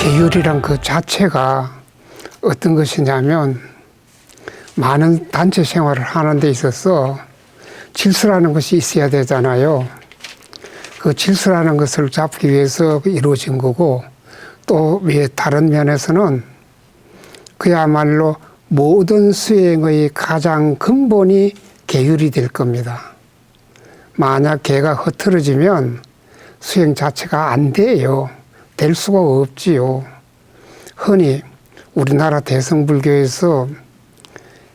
계율이란 그 자체가 어떤 것이냐면 많은 단체 생활을 하는 데 있어서 질서라는 것이 있어야 되잖아요. 그 질서라는 것을 잡기 위해서 이루어진 거고, 또 다른 면에서는 그야말로 모든 수행의 가장 근본이 계율이 될 겁니다. 만약 계가 흐트러지면 수행 자체가 안 돼요. 될 수가 없지요. 흔히 우리나라 대성불교에서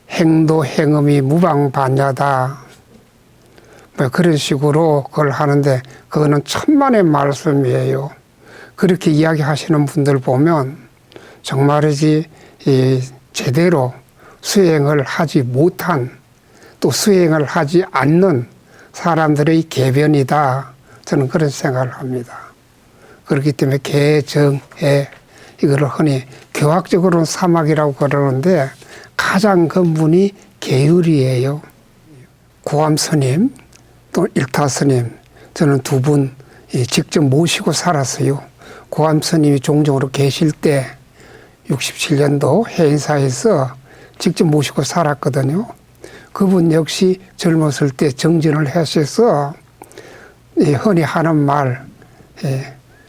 행도 행음이 무방반야다, 뭐 그런 식으로 그걸 하는데, 그거는 천만의 말씀이에요. 그렇게 이야기하시는 분들 보면 정말이지 제대로 수행을 하지 못한, 또 수행을 하지 않는 사람들의 계변이다, 저는 그런 생각을 합니다. 그렇기 때문에 계정해, 이거를 흔히 교학적으로는 사막이라고 그러는데 가장 근본이 계율이에요. 고암 스님 또 일타 스님, 저는 두 분 직접 모시고 살았어요. 고암 스님이 종종으로 계실 때 67년도 해인사에서 직접 모시고 살았거든요. 그분 역시 젊었을 때 정진을 하셔서 흔히 하는 말,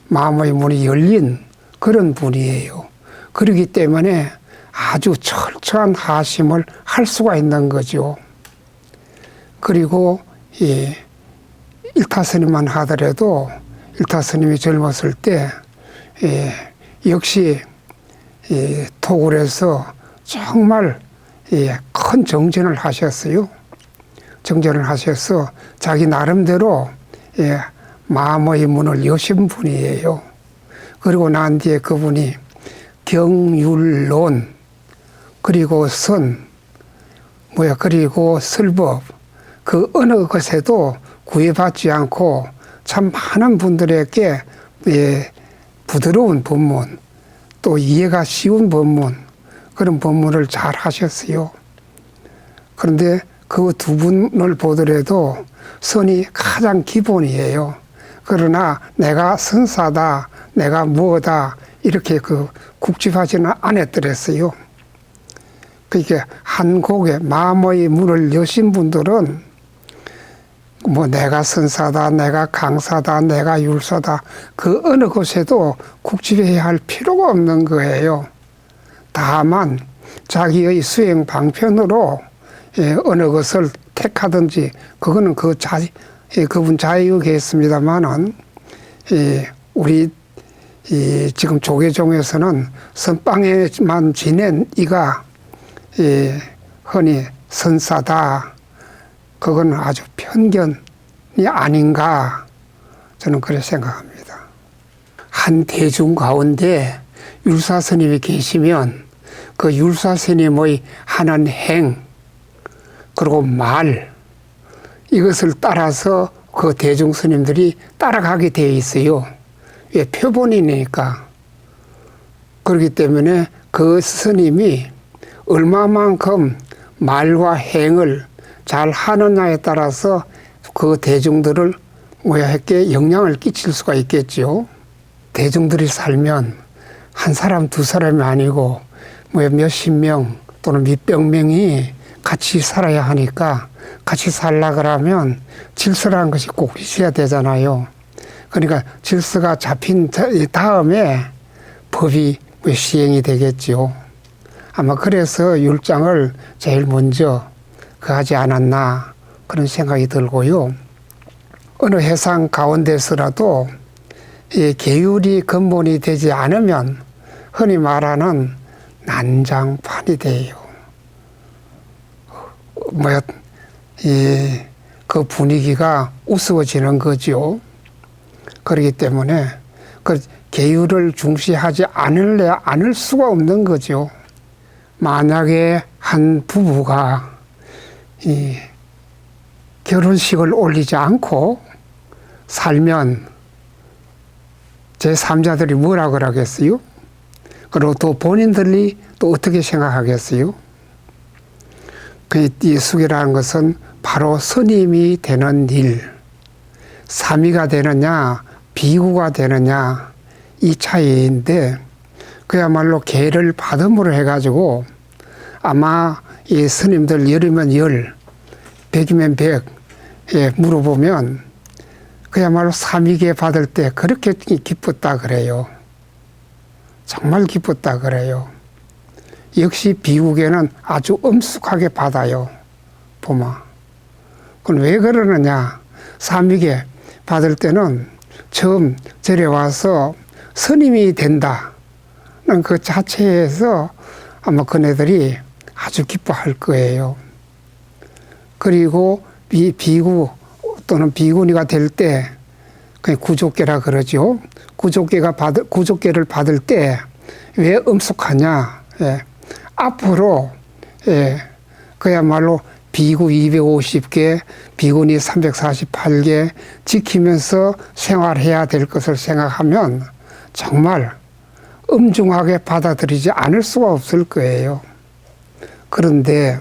마음의 문이 열린 그런 분이에요. 그렇기 때문에 아주 철저한 하심을 할 수가 있는 거죠. 그리고 일타 스님만 하더라도 일타 스님이 젊었을 때 역시 토굴에서 정말 큰 정진을 하셨어요. 정진을 하셔서 자기 나름대로 마음의 문을 여신 분이에요. 그리고 난 뒤에 그분이 경율론, 그리고 그리고 설법, 그 어느 것에도 구애받지 않고 참 많은 분들에게 부드러운 법문, 또 이해가 쉬운 법문, 그런 법문을 잘 하셨어요. 그런데 그 두 분을 보더라도 선이 가장 기본이에요. 그러나 내가 선사다, 내가 무엇다, 이렇게 국집하지는 않았더랬어요. 그러니까 한 곡에 마음의 문을 여신 분들은 뭐 내가 선사다, 내가 강사다, 내가 율사다, 그 어느 곳에도 국집해야 할 필요가 없는 거예요. 다만 자기의 수행 방편으로 어느 것을 택하든지, 그거는 그분 자유겠습니다만은, 우리 지금 조계종에서는 선방에만 지낸 이가 흔히 선사다, 그건 아주 편견이 아닌가, 저는 그렇게 생각합니다. 한 대중 가운데 율사 스님이 계시면 그 율사 스님의 하는 행, 그리고 말, 이것을 따라서 그 대중 스님들이 따라가게 되어 있어요. 왜? 표본이니까. 그렇기 때문에 그 스님이 얼마만큼 말과 행을 잘 하느냐에 따라서 그 대중들을 했게 영향을 끼칠 수가 있겠죠. 대중들이 살면 한 사람 두 사람이 아니고 몇십 명 또는 몇백 명이 같이 살아야 하니까, 같이 살라 그러면 질서라는 것이 꼭 있어야 되잖아요. 그러니까 질서가 잡힌 다음에 법이 시행이 되겠죠. 아마 그래서 율장을 제일 먼저 하지 않았나, 그런 생각이 들고요. 어느 해상 가운데서라도 이 계율이 근본이 되지 않으면 흔히 말하는 난장판이 돼요. 그 분위기가 우스워지는 거죠. 그렇기 때문에 그 계율을 중시하지 않을 수가 없는 거죠. 만약에 한 부부가 결혼식을 올리지 않고 살면 제3자들이 뭐라 그러겠어요? 그리고 또 본인들이 또 어떻게 생각하겠어요? 그 예숙이라는 것은 바로 스님이 되는 일, 삼위가 되느냐 비구가 되느냐, 이 차이인데, 그야말로 계를 받음으로 해가지고 아마 이 스님들 열이면 열, 백이면 백, 물어보면 그야말로 삼위계 받을 때 그렇게 기뻤다 그래요. 정말 기뻤다 그래요. 역시 비구계는 아주 엄숙하게 받아요. 보마. 그건 왜 그러느냐. 삼위계 받을 때는 처음 절에 와서 스님이 된다는 그 자체에서 아마 그네들이 아주 기뻐할 거예요. 그리고 비구 또는 비구니가 될 때 그냥 구족계라 그러죠. 구족계를 받을 때 왜 엄숙하냐. 앞으로 그야말로 비구 250개, 비구니 348개 지키면서 생활해야 될 것을 생각하면 정말 엄중하게 받아들이지 않을 수가 없을 거예요. 그런데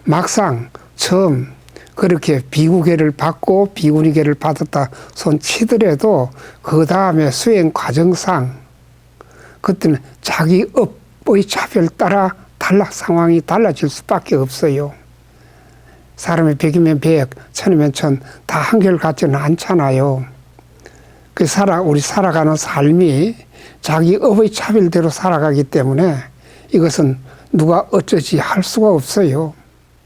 막상 처음 그렇게 비구계를 받고 비구니계를 받았다 손 치더라도 그 다음에 수행 과정상 그때는 자기 업의 차별 따라 상황이 달라질 수밖에 없어요. 사람이 백이면 백, 천이면 천, 다 한결같지는 않잖아요. 우리 살아가는 삶이 자기 업의 차별대로 살아가기 때문에 이것은 누가 어쩌지 할 수가 없어요.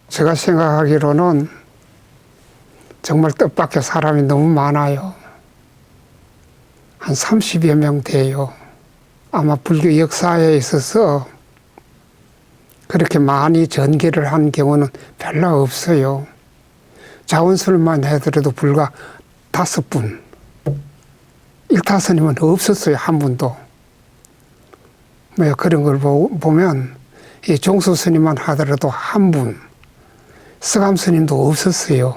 제가 생각하기로는 정말 뜻밖의 사람이 너무 많아요. 한 30여 명 돼요. 아마 불교 역사에 있어서 그렇게 많이 전개를 한 경우는 별로 없어요. 자원술만 해더라도 불과 5분. 일타스님은 없었어요. 한 분도. 그런 걸 보면 이 종수스님만 하더라도 한 분. 서감스님도 없었어요.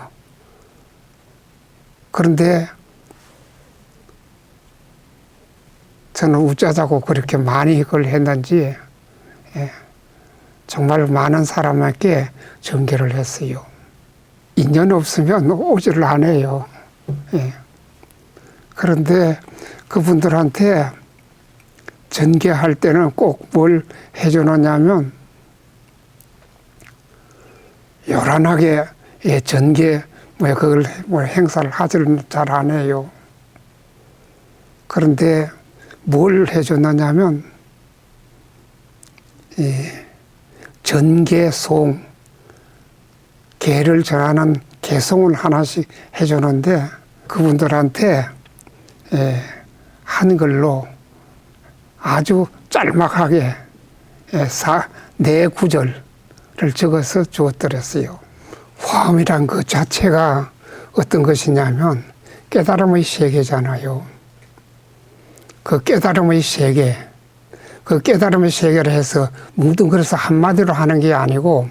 그런데 저는 우짜자고 그렇게 많이 이걸 했는지 정말 많은 사람에게 전개를 했어요. 인연 없으면 오지를 않아요. 그런데 그분들한테 전개할 때는 꼭 뭘 해주느냐면 요란하게 전개 그걸 행사를 하지를 잘 안 해요. 그런데 뭘 해줬느냐면 전개송, 개를 전하는 개송을 하나씩 해주는데 그분들한테 한글로 아주 짤막하게 4구절을 적어서 주었더랬어요. 화음이란 그 자체가 어떤 것이냐면 깨달음의 세계잖아요. 그 깨달음의 세계, 그 깨달음의 세계를 해서 뭉뚱그려서 한마디로 하는 게 아니고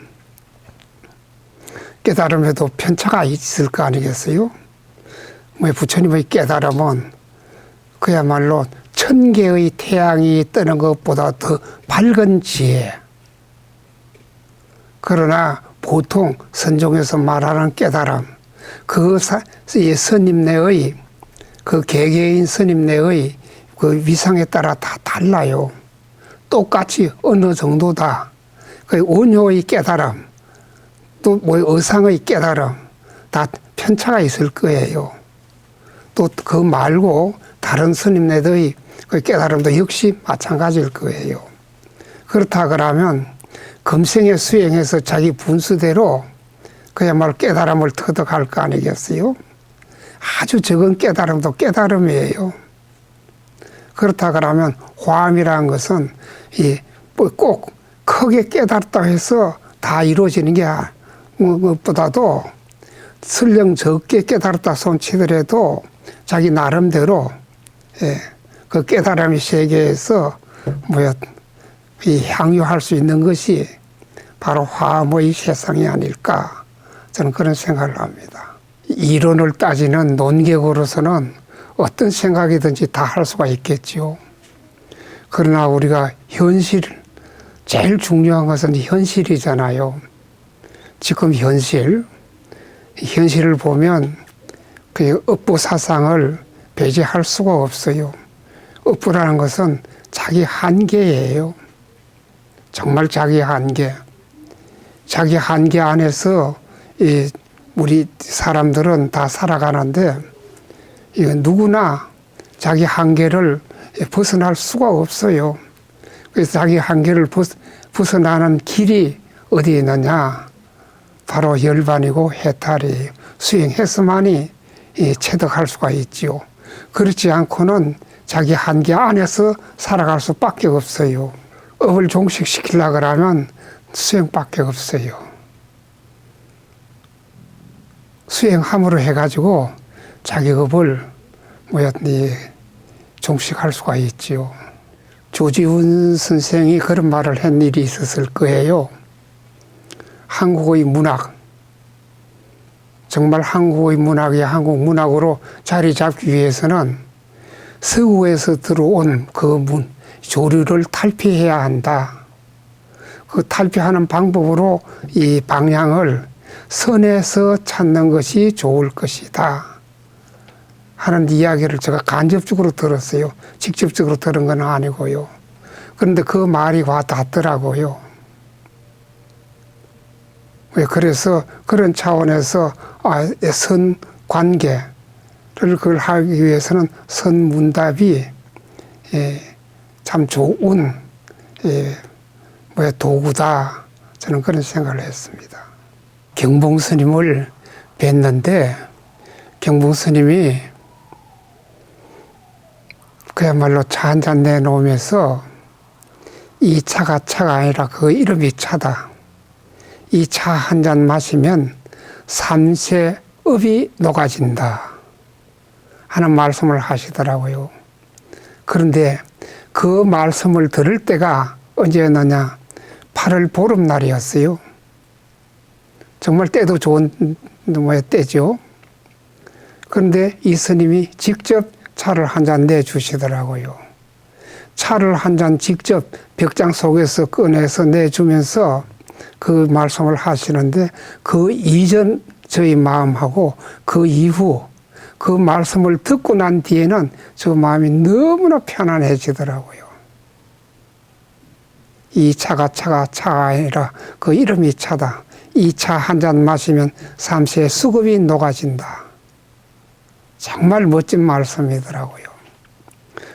깨달음에도 편차가 있을 거 아니겠어요? 부처님의 깨달음은 그야말로 1000개의 태양이 뜨는 것보다 더 밝은 지혜. 그러나 보통 선종에서 말하는 깨달음, 그 스님네의 그 개개인 스님네의 그 위상에 따라 다 달라요. 똑같이 어느 정도다. 그 온효의 깨달음, 또 의상의 깨달음 다 편차가 있을 거예요. 또 그 말고 다른 스님네들의 그 깨달음도 역시 마찬가지일 거예요. 그렇다 그러면 금생에 수행해서 자기 분수대로 그야말로 깨달음을 터득할 거 아니겠어요? 아주 적은 깨달음도 깨달음이에요. 그렇다 그러면 화음이라는 것은 꼭 크게 깨달았다 해서 다 이루어지는 게 무엇보다도 설령 적게 깨달았다 손치더라도 자기 나름대로 그 깨달음의 세계에서 향유할 수 있는 것이 바로 화음의 세상이 아닐까 저는 그런 생각을 합니다. 이론을 따지는 논객으로서는 어떤 생각이든지 다 할 수가 있겠죠. 그러나 우리가 제일 중요한 것은 현실이잖아요. 지금 현실을 보면 그 업부 사상을 배제할 수가 없어요. 업부라는 것은 자기 한계예요. 정말 자기 한계. 자기 한계 안에서 우리 사람들은 다 살아가는데 누구나 자기 한계를 벗어날 수가 없어요. 그래서 자기 한계를 벗어나는 길이 어디에 있느냐? 바로 열반이고 해탈이에요. 수행해서만이 체득할 수가 있지요. 그렇지 않고는 자기 한계 안에서 살아갈 수밖에 없어요. 업을 종식시키려고 하면 수행밖에 없어요. 수행함으로 해가지고 자기 업을 종식할 수가 있지요. 조지훈 선생이 그런 말을 한 일이 있었을 거예요. 한국의 문학, 정말 한국의 문학이 한국 문학으로 자리 잡기 위해서는 서구에서 들어온 그 조류를 탈피해야 한다. 그 탈피하는 방법으로 이 방향을 선에서 찾는 것이 좋을 것이다 하는 이야기를 제가 간접적으로 들었어요. 직접적으로 들은 건 아니고요. 그런데 그 말이 와닿더라고요. 그래서 그런 차원에서 선관계를 그걸 하기 위해서는 선문답이 참 좋은 도구다. 저는 그런 생각을 했습니다. 경봉 스님을 뵀는데 경봉 스님이 그야말로 차 한 잔 내놓으면서 이 차가 아니라 그 이름이 차다. 이 차 한 잔 마시면 삼세업이 녹아진다 하는 말씀을 하시더라고요. 그런데 그 말씀을 들을 때가 언제였느냐? 8월 보름날이었어요. 정말 때도 좋은 때죠. 그런데 이 스님이 직접 차를 한 잔 내주시더라고요. 차를 한 잔 직접 벽장 속에서 꺼내서 내주면서 그 말씀을 하시는데 그 이전 저희 마음하고 그 이후 그 말씀을 듣고 난 뒤에는 저 마음이 너무나 편안해지더라고요. 이 차가 아니라 그 이름이 차다. 이 차 한 잔 마시면 삼세의 수급이 녹아진다. 정말 멋진 말씀이더라고요.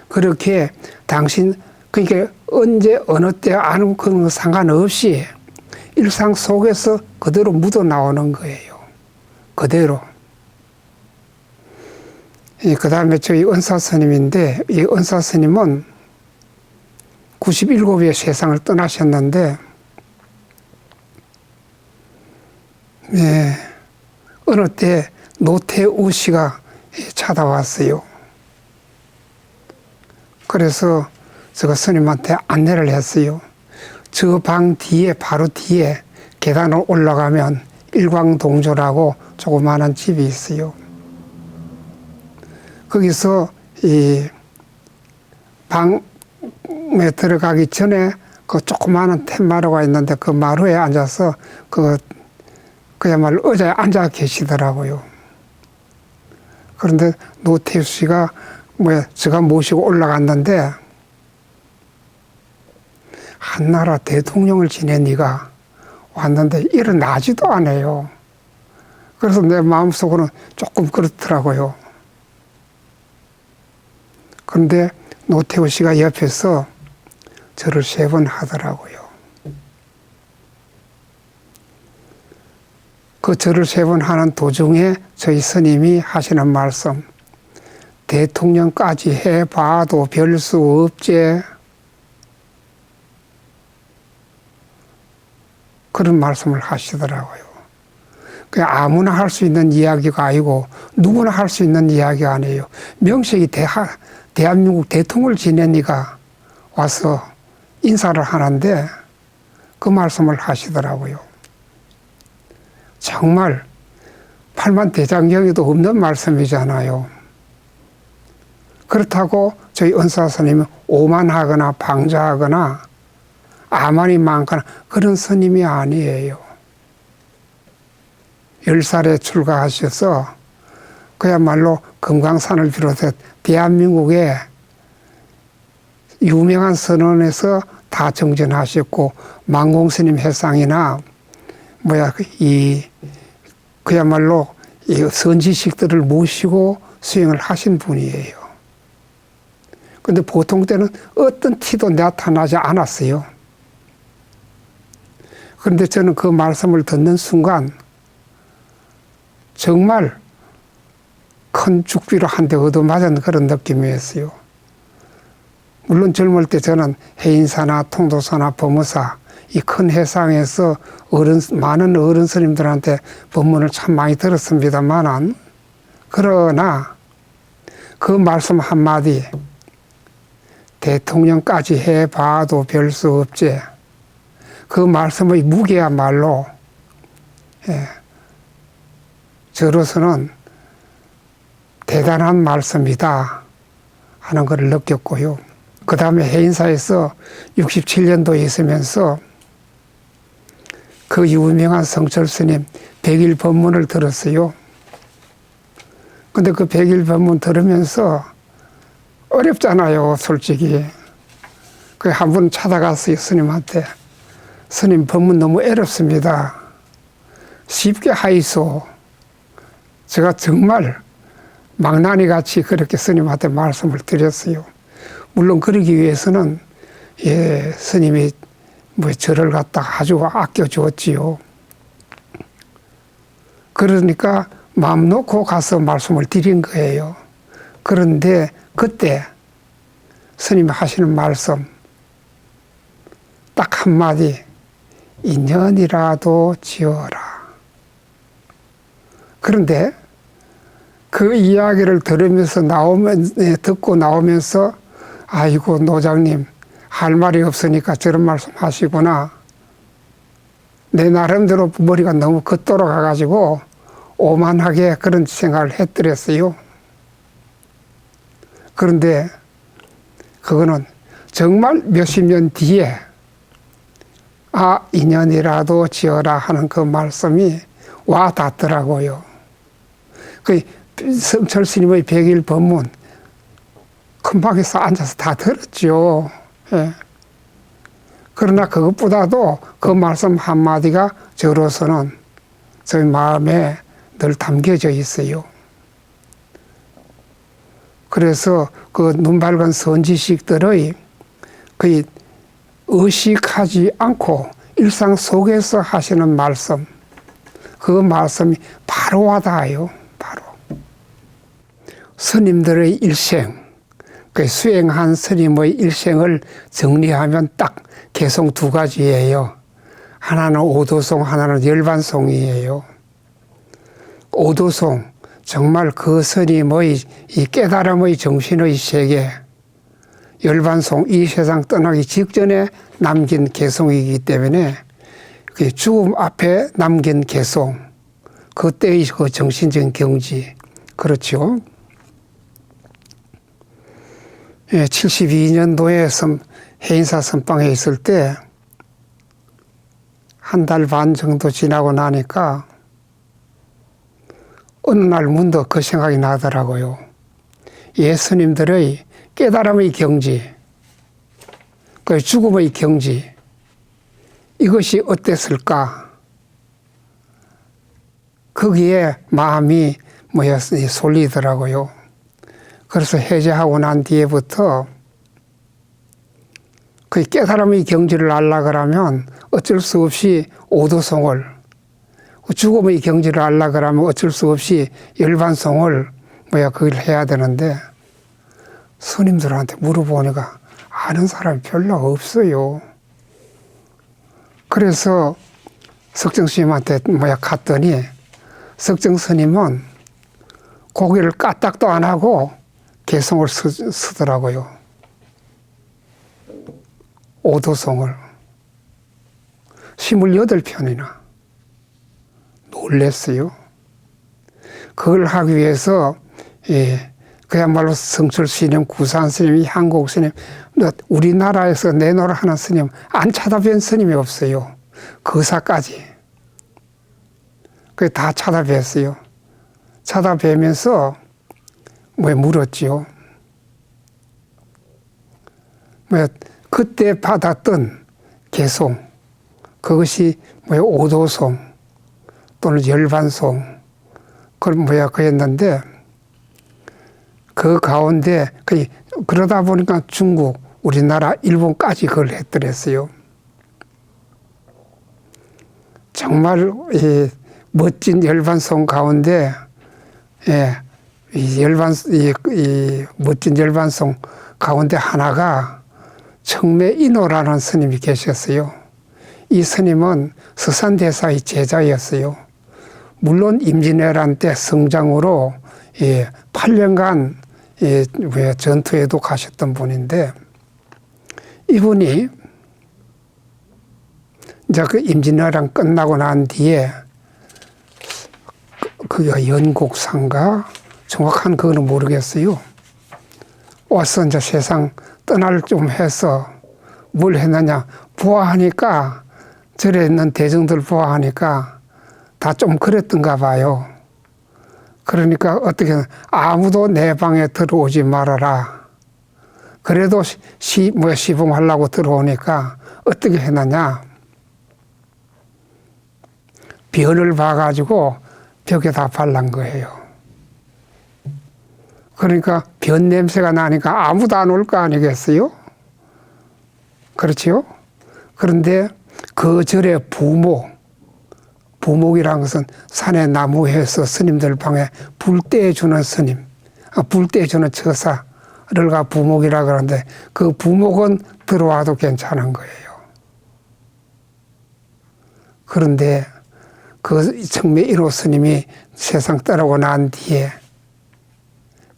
그렇게 그러니까 언제 어느 때 아는 그 상관없이 일상 속에서 그대로 묻어 나오는 거예요. 그대로. 그 다음에 저희 은사 스님인데 이 은사 스님은 97에 세상을 떠나셨는데 어느 때 노태우 씨가 찾아왔어요. 그래서 제가 스님한테 안내를 했어요. 저 방 뒤에 바로 뒤에 계단을 올라가면 일광동조라고 조그마한 집이 있어요. 거기서 이 방에 들어가기 전에 그 조그마한 툇마루가 있는데 그 마루에 앉아서 그야말로 의자에 앉아 계시더라고요. 그런데 노태우 씨가 제가 모시고 올라갔는데 한나라 대통령을 지낸 네가 왔는데 일어나지도 않아요. 그래서 내 마음속으로는 조금 그렇더라고요. 그런데 노태우 씨가 옆에서 절을 3번 하더라고요. 그 절을 3번 하는 도중에 저희 스님이 하시는 말씀, 대통령까지 해봐도 별 수 없지. 그런 말씀을 하시더라고요. 그냥 아무나 할 수 있는 이야기가 아니고 누구나 할 수 있는 이야기 아니에요. 명색이 대한민국 대통령을 지낸 이가 와서 인사를 하는데 그 말씀을 하시더라고요. 정말 팔만대장경에도 없는 말씀이잖아요. 그렇다고 저희 은사 스님은 오만하거나 방자하거나 아만이 많거나 그런 스님이 아니에요. 10살에 출가하셔서 그야말로 금강산을 비롯해 대한민국에 유명한 선원에서 다 정전하셨고, 만공스님 해상이나 그야말로 이 선지식들을 모시고 수행을 하신 분이에요. 근데 보통 때는 어떤 티도 나타나지 않았어요. 그런데 저는 그 말씀을 듣는 순간 정말 큰 죽비로 한 대 얻어맞은 그런 느낌이었어요. 물론 젊을 때 저는 해인사나 통도사나 법무사 이 큰 해상에서 많은 어른 스님들한테 법문을 참 많이 들었습니다만은, 그러나 그 말씀 한마디, 대통령까지 해봐도 별 수 없지, 그 말씀의 무게야말로 저로서는 대단한 말씀이다 하는 것을 느꼈고요. 그 다음에 해인사에서 67년도에 있으면서 그 유명한 성철 스님 100일 법문을 들었어요. 근데 그 100일 법문 들으면서 어렵잖아요, 솔직히. 그 한 번 찾아갔어요, 스님한테. 스님, 법문 너무 어렵습니다. 쉽게 하이소. 제가 정말 망나니 같이 그렇게 스님한테 말씀을 드렸어요. 물론 그러기 위해서는 스님이 저를 갖다 아주 아껴주었지요. 그러니까 마음 놓고 가서 말씀을 드린 거예요. 그런데 그때 스님이 하시는 말씀 딱 한마디, 인연이라도 지어라. 그런데 그 이야기를 듣고 나오면서 아이고, 노장님 할 말이 없으니까 저런 말씀 하시구나. 내 나름대로 머리가 너무 겉돌아가 가지고 오만하게 그런 생각을 했더랬어요. 그런데 그거는 정말 몇십 년 뒤에 인연이라도 지어라 하는 그 말씀이 와 닿더라고요. 그 성철 스님의 100일 법문 큰 방에서 앉아서 다 들었죠. 예. 그러나 그것보다도 그 말씀 한마디가 저로서는 저희 마음에 늘 담겨져 있어요. 그래서 그 눈밝은 선지식들의 그 의식하지 않고 일상 속에서 하시는 말씀, 그 말씀이 바로 와닿아요. 바로. 스님들의 일생, 그 수행한 스님의 일생을 정리하면 딱 개송 두 가지예요. 하나는 오도송, 하나는 열반송이에요. 오도송, 정말 그 스님의 이 깨달음의 정신의 세계, 열반송, 이 세상 떠나기 직전에 남긴 개송이기 때문에 그 죽음 앞에 남긴 개송, 그때의 그 정신적인 경지, 그렇죠. 72년도에 해인사 선방에 있을 때 한 달 반 정도 지나고 나니까 어느 날 문득 그 생각이 나더라고요. 예수님들의 깨달음의 경지, 그 죽음의 경지, 이것이 어땠을까? 거기에 마음이 쏠리더라고요. 그래서 해제하고 난 뒤에부터 그 깨달음의 경지를 알려고 하면 어쩔 수 없이 오도송을, 죽음의 경지를 알려고 하면 어쩔 수 없이 열반송을 그걸 해야 되는데, 스님들한테 물어보니까 아는 사람이 별로 없어요. 그래서 석정 스님한테 갔더니 석정 스님은 고개를 까딱도 안 하고 개송을 쓰더라고요. 오도송을 28편이나. 놀랬어요. 그걸 하기 위해서 그야말로 성철 스님, 구산 스님, 한국 스님, 우리나라에서 내노라 하는 스님 안 찾아뵌 스님이 없어요. 거사까지. 그게 다 찾아뵀어요. 찾아뵈면서 물었지요. 뭐 그때 받았던 개송, 그것이 뭐 오도송 또는 열반송, 그런 그랬는데 그 가운데 그러다 보니까 중국, 우리나라, 일본까지 그걸 했더랬어요. 정말 이 멋진 열반송 가운데, 이 멋진 열반송 가운데 하나가 청매인호라는 스님이 계셨어요. 이 스님은 서산대사의 제자였어요. 물론 임진왜란 때 성장으로 8년간 전투에도 가셨던 분인데, 이분이 이제 그 임진왜란 끝나고 난 뒤에 그가 연곡상가 정확한 그거는 모르겠어요. 와서 이제 세상 떠날 좀 해서 뭘 했느냐, 부화하니까, 절에 있는 대중들 부화하니까 다 좀 그랬던가 봐요. 그러니까 어떻게 아무도 내 방에 들어오지 말아라. 그래도 시봉하려고 들어오니까 어떻게 했느냐, 변을 봐가지고 벽에다 발란 거예요. 그러니까 변 냄새가 나니까 아무도 안 올 거 아니겠어요? 그렇지요? 그런데 그 절의 부목이라는 것은 산에 나무에서 스님들 방에 불 떼주는 스님, 불 떼주는 처사를 가 부목이라 그러는데, 그 부목은 들어와도 괜찮은 거예요. 그런데 그 청매인호 스님이 세상 떠나고 난 뒤에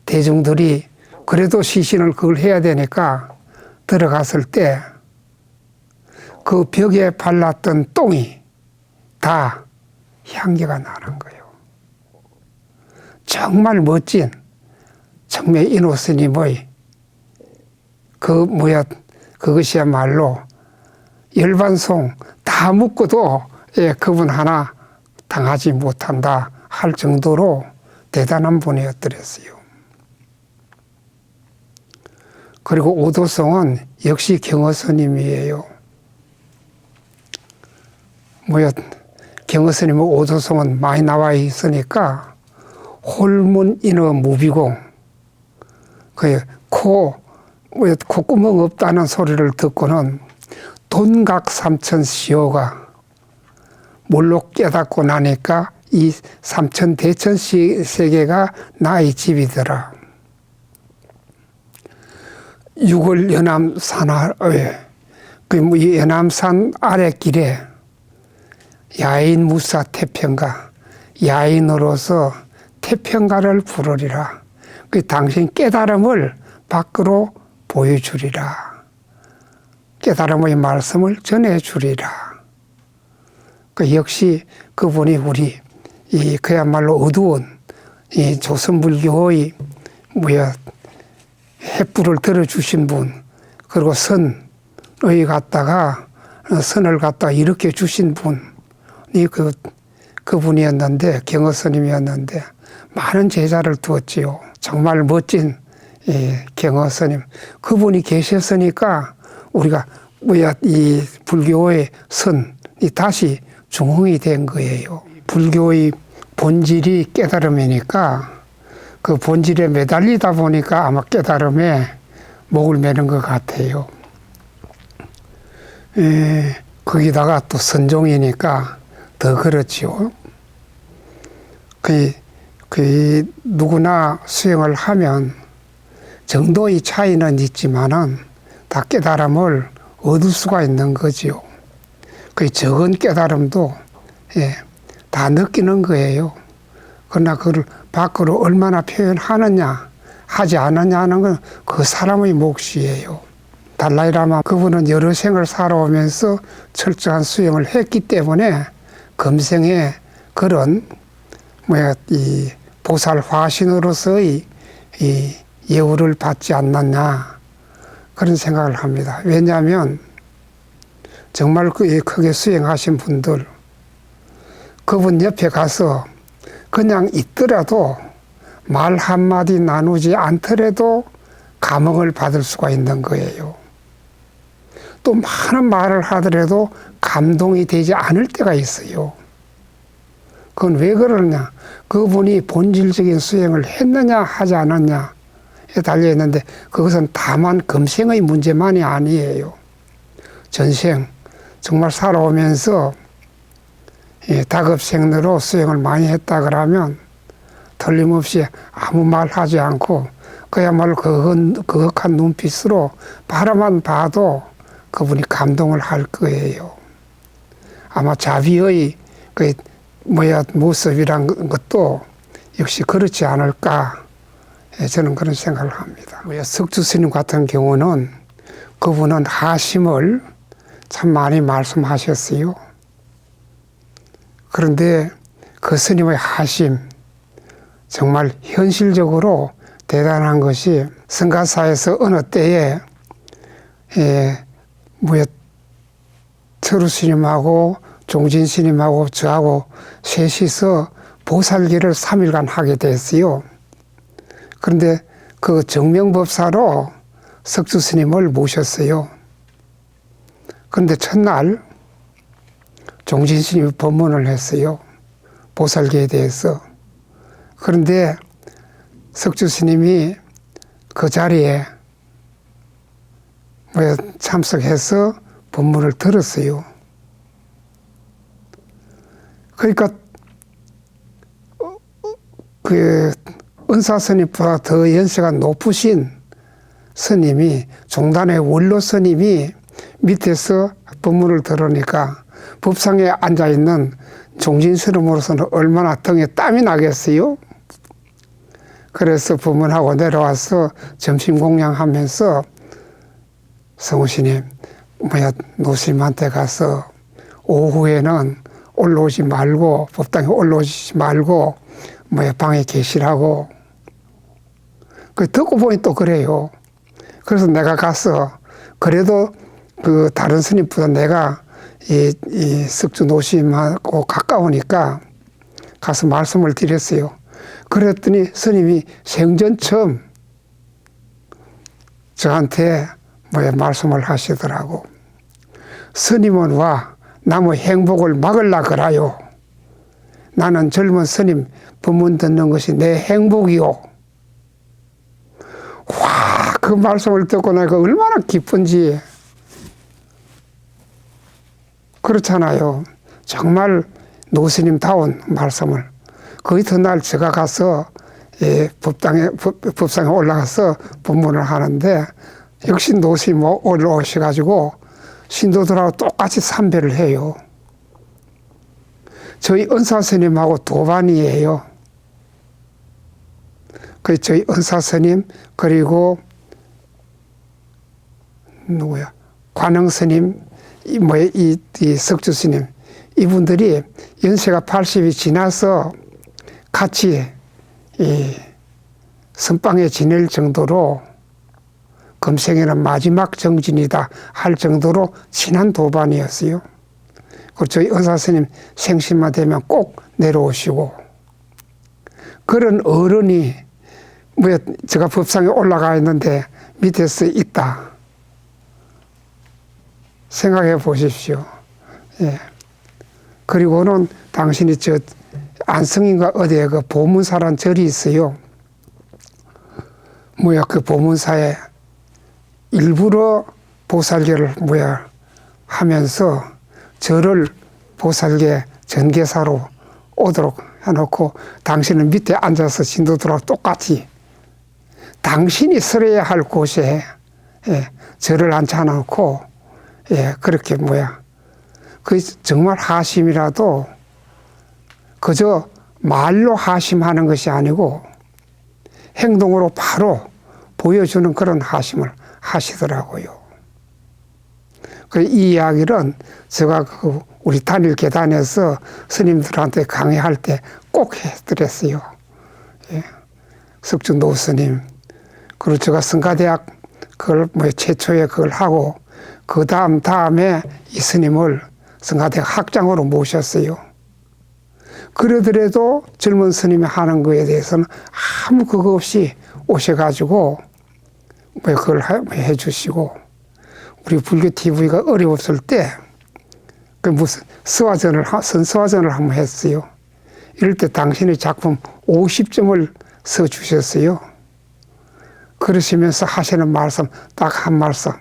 대중들이 그래도 시신을 그걸 해야 되니까 들어갔을 때 그 벽에 발랐던 똥이 다 향기가 나는 거예요. 정말 멋진 청매인호 스님의 그것이야말로 열반송 다 묶어도 그분 하나 당하지 못한다 할 정도로 대단한 분이었더랬어요. 그리고 오도송은 역시 경허스님이에요. 경허스님은 오도송은 많이 나와 있으니까 홀문인어 무비공, 콧구멍 없다는 소리를 듣고는 돈각 삼천시호가 뭘로 깨닫고 나니까 이 삼천 대천 세계가 나의 집이더라. 6월 연암산 이 연암산 아랫길에 야인 무사 태평가, 야인으로서 태평가를 부르리라. 당신 깨달음을 밖으로 보여주리라. 깨달음의 말씀을 전해주리라. 역시 그분이 우리 그야말로 어두운 이 조선불교의 횃불을 들어주신 분, 그리고 선을 갖다가 일으켜 주신 분이 그분이었는데, 경허스님이었는데 많은 제자를 두었지요. 정말 멋진 경허스님, 그분이 계셨으니까 우리가 이 불교의 선이 다시 중흥이 된 거예요. 불교의 본질이 깨달음이니까 그 본질에 매달리다 보니까 아마 깨달음에 목을 매는 것 같아요. 거기다가 또 선종이니까 더 그렇지요. 누구나 수행을 하면 정도의 차이는 있지만은 다 깨달음을 얻을 수가 있는 거지요. 그 적은 깨달음도 다 느끼는 거예요. 그러나 그걸 밖으로 얼마나 표현하느냐 하지 않느냐 하는 건 그 사람의 몫이에요. 달라이라마 그분은 여러 생을 살아오면서 철저한 수행을 했기 때문에 금생에 그런 이 보살 화신으로서의 이 예우를 받지 않느냐 그런 생각을 합니다. 왜냐하면 정말 크게 수행하신 분들, 그분 옆에 가서 그냥 있더라도 말 한마디 나누지 않더라도 감흥을 받을 수가 있는 거예요. 또 많은 말을 하더라도 감동이 되지 않을 때가 있어요. 그건 왜 그러냐? 그분이 본질적인 수행을 했느냐 하지 않았냐에 달려있는데 그것은 다만 금생의 문제만이 아니에요. 전생 정말 살아오면서 다급생로로 수행을 많이 했다 그러면 틀림없이 아무 말 하지 않고 그야말로 그윽한 눈빛으로 바라만 봐도 그분이 감동을 할 거예요. 아마 자비의 모습이란 것도 역시 그렇지 않을까, 저는 그런 생각을 합니다. 석주 스님 같은 경우는 그분은 하심을 참 많이 말씀하셨어요. 그런데 그 스님의 하심, 정말 현실적으로 대단한 것이 성가사에서 어느 때에 철우 스님하고 종진 스님하고 저하고 셋이서 보살기를 3일간 하게 됐어요. 그런데 그 정명법사로 석주 스님을 모셨어요. 그런데 첫날 종진 스님이 법문을 했어요. 보살기에 대해서. 그런데 석주 스님이 그 자리에 참석해서 법문을 들었어요. 그러니까 그 은사 스님보다 더 연세가 높으신 스님이, 종단의 원로 스님이 밑에서 법문을 들으니까 법상에 앉아있는 종진 스님으로서는 얼마나 등에 땀이 나겠어요? 그래서 법문하고 내려와서 점심 공양하면서 성우 스님, 노스님한테 가서 오후에는 올라오지 말고, 법당에 올라오지 말고, 방에 계시라고. 듣고 보니 또 그래요. 그래서 내가 가서, 그래도 그 다른 스님보다 내가 이 석주 노스님하고 가까우니까 가서 말씀을 드렸어요. 그랬더니 스님이 생전 처음 저한테 말씀을 하시더라고. 스님은 와 남의 행복을 막으려 그라요. 나는 젊은 스님 법문 듣는 것이 내 행복이요. 와, 그 말씀을 듣고 내가 얼마나 기쁜지. 그렇잖아요. 정말 노스님다운 말씀을. 그 이튿날 제가 가서 법상에 올라가서 법문을 하는데 역시 노스님 올라오셔가지고 신도들하고 똑같이 삼배를 해요. 저희 은사 스님하고 도반이에요. 저희 은사 스님 그리고 관흥 스님, 이 석주 스님, 이분들이 연세가 80이 지나서 같이 선방에 지낼 정도로 금생에는 마지막 정진이다 할 정도로 친한 도반이었어요. 그리고 저희 은사 스님 생신만 되면 꼭 내려오시고, 그런 어른이 제가 법상에 올라가 있는데 밑에서 있다. 생각해 보십시오. 예. 그리고는 당신이 안성인가 어디에 그 보문사란 절이 있어요. 그 보문사에 일부러 보살계를 하면서 저를 보살계 전계사로 오도록 해놓고 당신은 밑에 앉아서 신도들하고 똑같이 당신이 설해야 할 곳에 절을 앉혀놓고 그렇게 그 정말 하심이라도 그저 말로 하심하는 것이 아니고 행동으로 바로 보여주는 그런 하심을 하시더라고요. 이 이야기는 제가 우리 단일 계단에서 스님들한테 강의할 때 꼭 해드렸어요. 석주 노스님, 그리고 제가 성가대학 그걸 최초에 그걸 하고 그 다음에 이 스님을 성가대학 학장으로 모셨어요. 그러더라도 젊은 스님이 하는 거에 대해서는 아무 그거 없이 오셔가지고 그걸 해주시고, 우리 불교 TV가 어려웠을 때, 그 무슨 선서화전을 한번 했어요. 이럴 때 당신의 작품 50점을 써주셨어요. 그러시면서 하시는 말씀, 딱 한 말씀.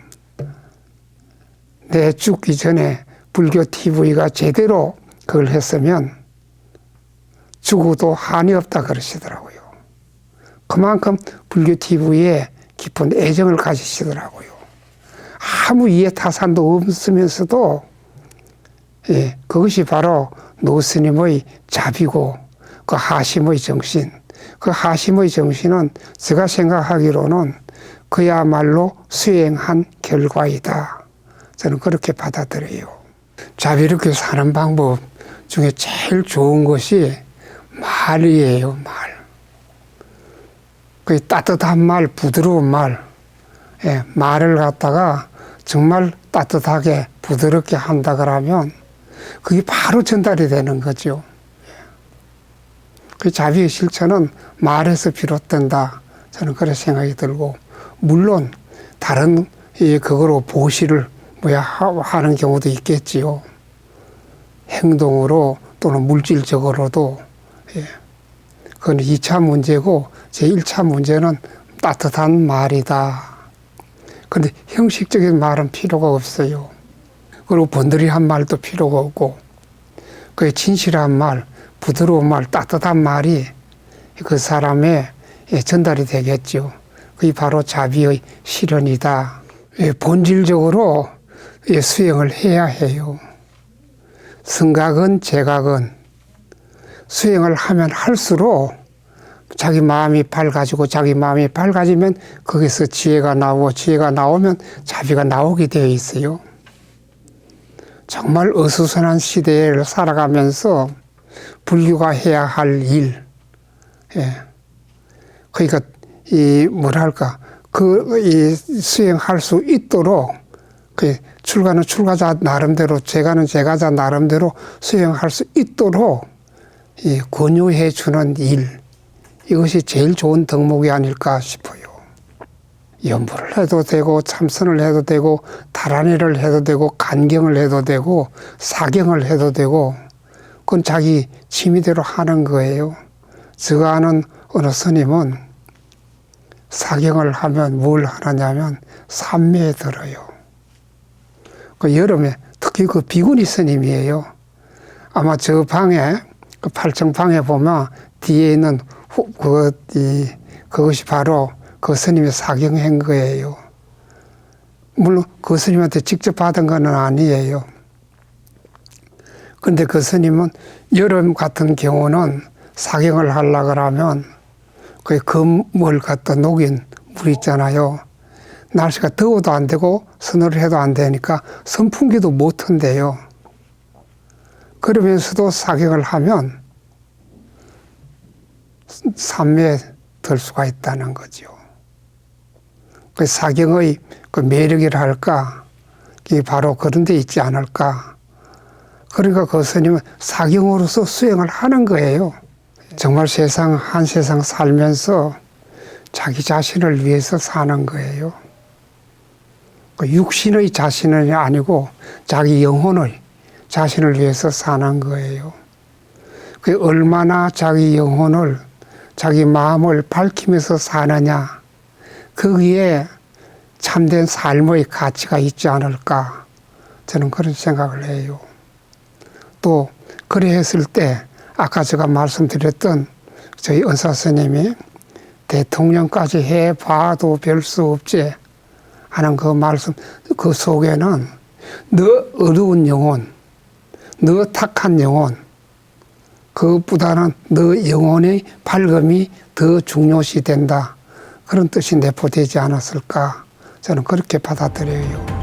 내 죽기 전에 불교 TV가 제대로 그걸 했으면 죽어도 한이 없다 그러시더라고요. 그만큼 불교 TV에 깊은 애정을 가지시더라고요. 아무 이해 타산도 없으면서도 그것이 바로 노스님의 자비고 그 하심의 정신. 그 하심의 정신은 제가 생각하기로는 그야말로 수행한 결과이다. 저는 그렇게 받아들여요. 자비롭게 사는 방법 중에 제일 좋은 것이 말이에요, 말. 그 따뜻한 말, 부드러운 말. 말을 갖다가 정말 따뜻하게 부드럽게 한다 그러면 그게 바로 전달이 되는 거죠. 그 자비의 실천은 말에서 비롯된다. 저는 그런 생각이 들고, 물론 다른 그거로 보시를 하는 경우도 있겠지요. 행동으로 또는 물질적으로도. 그건 2차 문제고, 제 1차 문제는 따뜻한 말이다. 근데 형식적인 말은 필요가 없어요. 그리고 번들이한 말도 필요가 없고, 그 진실한 말, 부드러운 말, 따뜻한 말이 그 사람의 전달이 되겠죠. 그게 바로 자비의 실현이다. 본질적으로 수행을 해야 해요. 성각은 제각은 수행을 하면 할수록 자기 마음이 밝아지고, 자기 마음이 밝아지면 거기서 지혜가 나오고, 지혜가 나오면 자비가 나오게 되어 있어요. 정말 어수선한 시대를 살아가면서 불교가 해야 할 일, 그러니까 수행할 수 있도록 출가는 출가자 나름대로, 제가는 제가자 나름대로 수행할 수 있도록 권유해 주는 일, 이것이 제일 좋은 덕목이 아닐까 싶어요. 연부를 해도 되고, 참선을 해도 되고, 다란이를 해도 되고, 간경을 해도 되고, 사경을 해도 되고, 그건 자기 취미대로 하는 거예요. 제가 아는 어느 스님은 사경을 하면 뭘 하느냐면 삼매에 들어요. 그 여름에 특히 그 비구니 스님이에요. 아마 저 방에, 그 8층 방에 보면 뒤에 있는 그것이 바로 그 스님의 사경한 거예요. 물론 그 스님한테 직접 받은 건 아니에요. 그런데 그 스님은 여름 같은 경우는 사경을 하려고 하면 그 금을 갖다 녹인 물 있잖아요. 날씨가 더워도 안 되고 서늘을 해도 안 되니까 선풍기도 못 한대요. 그러면서도 사경을 하면 삼매에 들 수가 있다는 거죠. 그 사경의 그 매력이라 할까, 이게 바로 그런 데 있지 않을까. 그러니까 그 스님은 사경으로서 수행을 하는 거예요. 정말 한 세상 살면서 자기 자신을 위해서 사는 거예요. 그 육신의 자신이 아니고 자기 영혼의 자신을 위해서 사는 거예요. 그 얼마나 자기 영혼을, 자기 마음을 밝히면서 사느냐, 거기에 참된 삶의 가치가 있지 않을까, 저는 그런 생각을 해요. 또 그래 했을 때 아까 제가 말씀드렸던 저희 은사 스님이 대통령까지 해봐도 별 수 없지 하는 그 말씀, 그 속에는 너 어두운 영혼, 너 탁한 영혼, 그것보다는 너 영혼의 밝음이 더 중요시 된다, 그런 뜻이 내포되지 않았을까, 저는 그렇게 받아들여요.